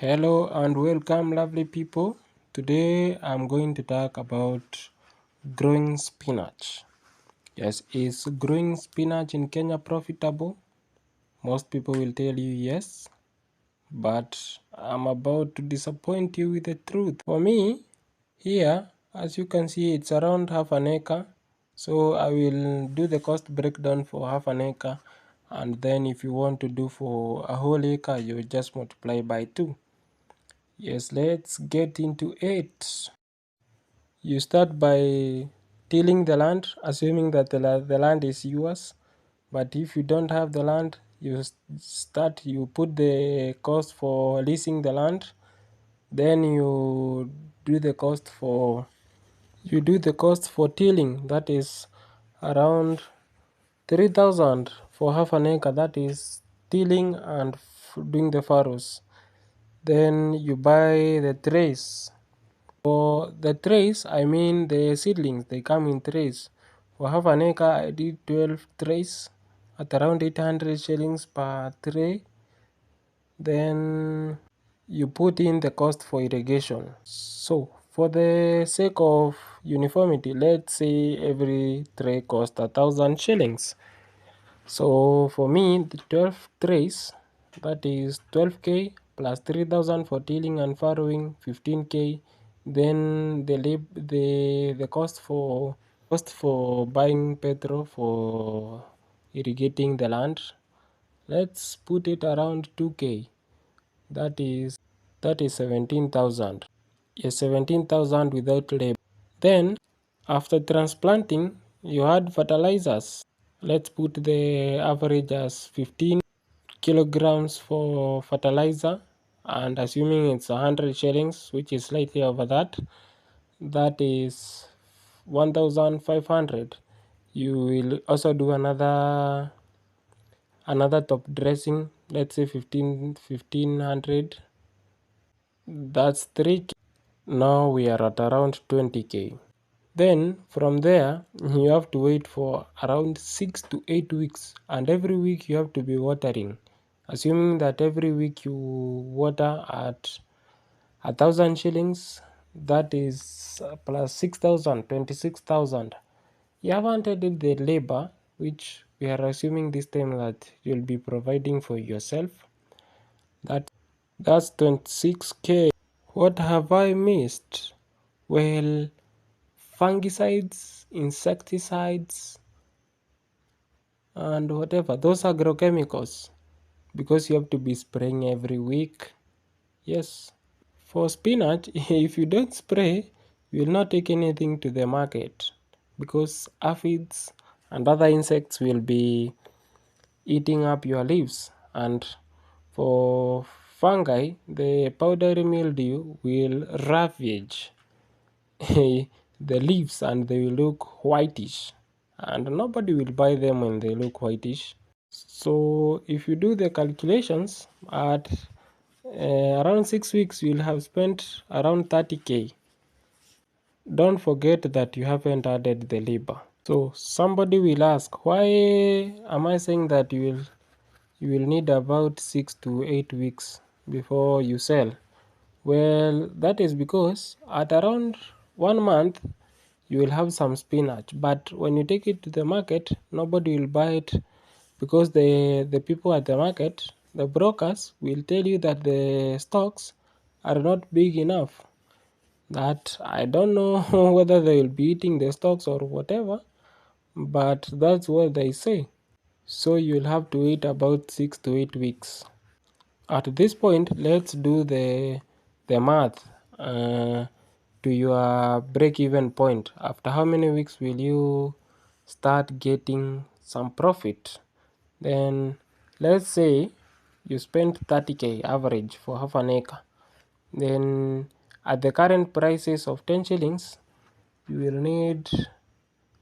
Hello and welcome, lovely people. Today I'm going to talk about growing spinach. Yes, is growing spinach in Kenya profitable? Most people will tell you yes, but I'm about to disappoint you with the truth. For me, here, as you can see, it's around half an acre. So I will do the cost breakdown for half an acre, and then if you want to do for a whole acre, you just multiply by 2. Yes, let's get into it. You start by tilling the land, assuming that the land is yours. But if you don't have the land, you put the cost for leasing the land, then do the cost for tilling. That is around 3,000 for half an acre. That is tilling and doing the furrows. Then you buy the trays. For the trays, I mean the seedlings, they come in trays. For half an acre, I did 12 trays at around 800 shillings per tray. Then you put in the cost for irrigation. So, for the sake of uniformity, let's say every tray costs 1,000 shillings. So, for me, the 12 trays, that is 12k plus 3,000 for tilling and farrowing, 15k. Then the cost for buying petrol for irrigating the land, let's put it around 2k. That is 17,000. Yes, 17,000 without labor. Then after transplanting, you add fertilizers. Let's put the average as 15 kilograms for fertilizer, and assuming it's 100 shillings, which is slightly over that, that is 1,500. You will also do another top dressing, let's say 1,500. That's 3k. Now we are at around 20k. Then from there, you have to wait for around 6 to 8 weeks, and every week you have to be watering. Assuming that every week you water at 1,000 shillings, that is plus 6,000, 26,000. You haven't added the labor, which we are assuming this time that you'll be providing for yourself. That's 26k. What have I missed? Well, fungicides, insecticides, and whatever. Those agrochemicals, because you have to be spraying every week. Yes. For spinach, if you don't spray, you will not take anything to the market because aphids and other insects will be eating up your leaves. And for fungi, the powdery mildew will ravage the leaves and they will look whitish, and nobody will buy them when they look whitish. So if you do the calculations at around 6 weeks, you'll have spent around 30k. Don't forget that you haven't added the labor. So somebody will ask, why am I saying that you will need about 6 to 8 weeks before you sell? Well, that is because at around 1 month you will have some spinach, but when you take it to the market, nobody will buy it because the people at the market, the brokers, will tell you that the stocks are not big enough. That I don't know whether they will be eating the stocks or whatever, but that's what they say. So you'll have to wait about 6 to 8 weeks. At this point, let's do the math to your break-even point. After how many weeks will you start getting some profit? Then let's say you spend 30k average for half an acre. Then at the current prices of 10 shillings, you will need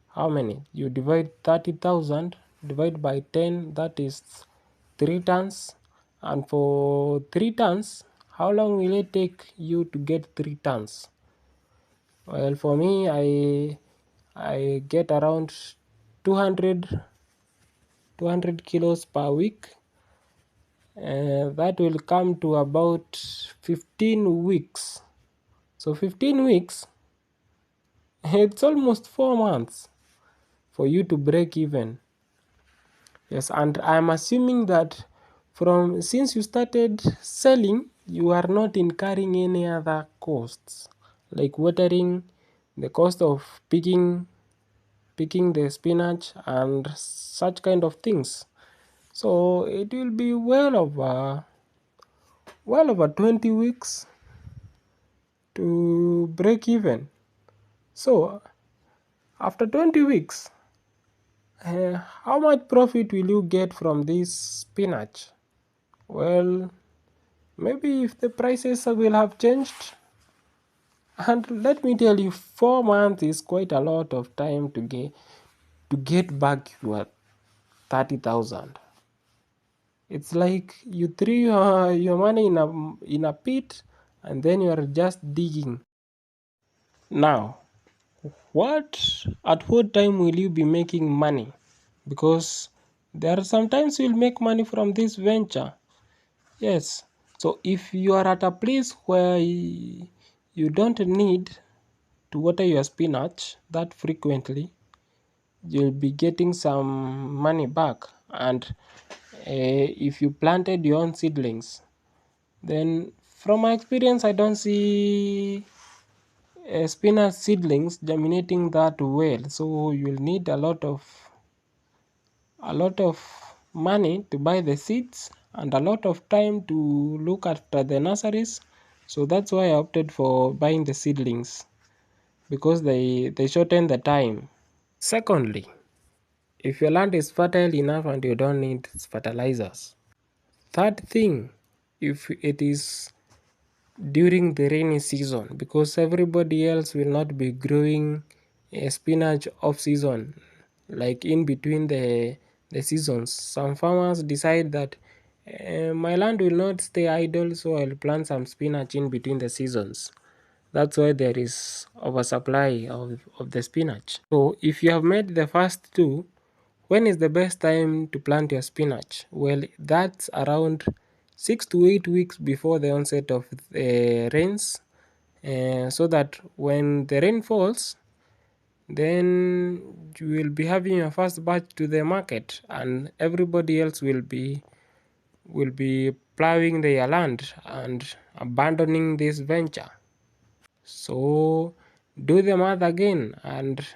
how many? You divide 30,000, divide by 10, that is 3 tons. And for 3 tons, how long will it take you to get 3 tons? Well, for me, I get around 200 kilos per week. that will come to about 15 weeks. So 15 weeks, it's almost 4 months for you to break even. Yes, and I'm assuming that from since you started selling, you are not incurring any other costs like watering, the cost of picking the spinach and such kind of things. So it will be well over 20 weeks to break even. So after 20 weeks, how much profit will you get from this spinach? Well, maybe if the prices will have changed. And let me tell you, 4 months is quite a lot of time to get back your 30,000. It's like you threw your money in a pit and then you are just digging. Now, at what time will you be making money? Because there are sometimes you'll make money from this venture. Yes. So if you are at a place where you don't need to water your spinach that frequently, you'll be getting some money back. And if you planted your own seedlings, then from my experience, I don't see spinach seedlings germinating that well. So you'll need a lot of money to buy the seeds and a lot of time to look after the nurseries. So that's why I opted for buying the seedlings, because they shorten the time. Secondly, if your land is fertile enough and you don't need fertilizers. Third thing, if it is during the rainy season, because everybody else will not be growing a spinach off season, like in between the seasons. Some farmers decide that my land will not stay idle, so I'll plant some spinach in between the seasons. That's why there is oversupply of the spinach. So if you have made the first two, when is the best time to plant your spinach? Well, that's around 6 to 8 weeks before the onset of the rains, so that when the rain falls, then you will be having your first batch to the market, and everybody else will be plowing their land and abandoning this venture. So do the math again and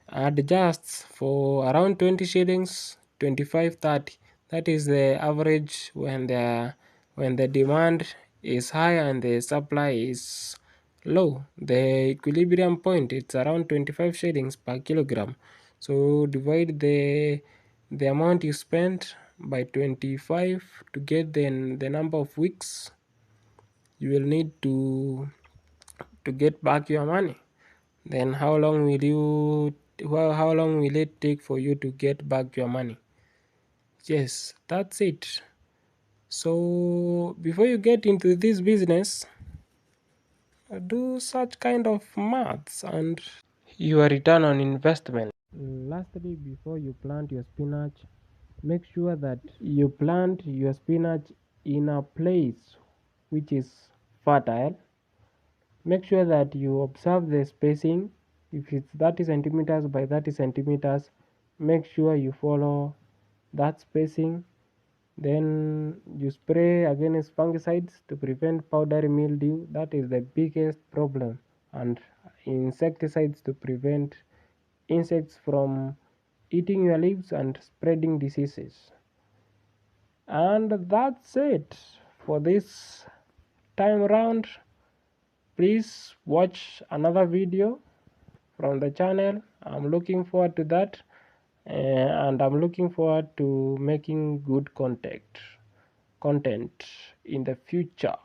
adjusts for around 20 shillings, 25, 30. That is the average when the demand is high and the supply is low. The equilibrium point, it's around 25 shillings per kilogram. So divide the amount you spent by 25 to get the number of weeks you will need to get back your money. Then how long will it take for you to get back your money? Yes, that's it. So before you get into this business, do such kind of maths and your return on investment. Lastly, before you plant your spinach, make sure that you plant your spinach in a place which is fertile. Make sure that you observe the spacing. If it's 30 centimeters by 30 centimeters, make sure you follow that spacing. Then you spray against fungicides to prevent powdery mildew. That is the biggest problem. And insecticides to prevent insects from eating your leaves and spreading diseases. And that's it for this time around. Please watch another video from the channel. I'm looking forward to that, and I'm looking forward to making good content in the future.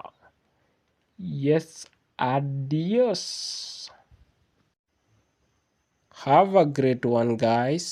Yes, adios. Have a great one, guys.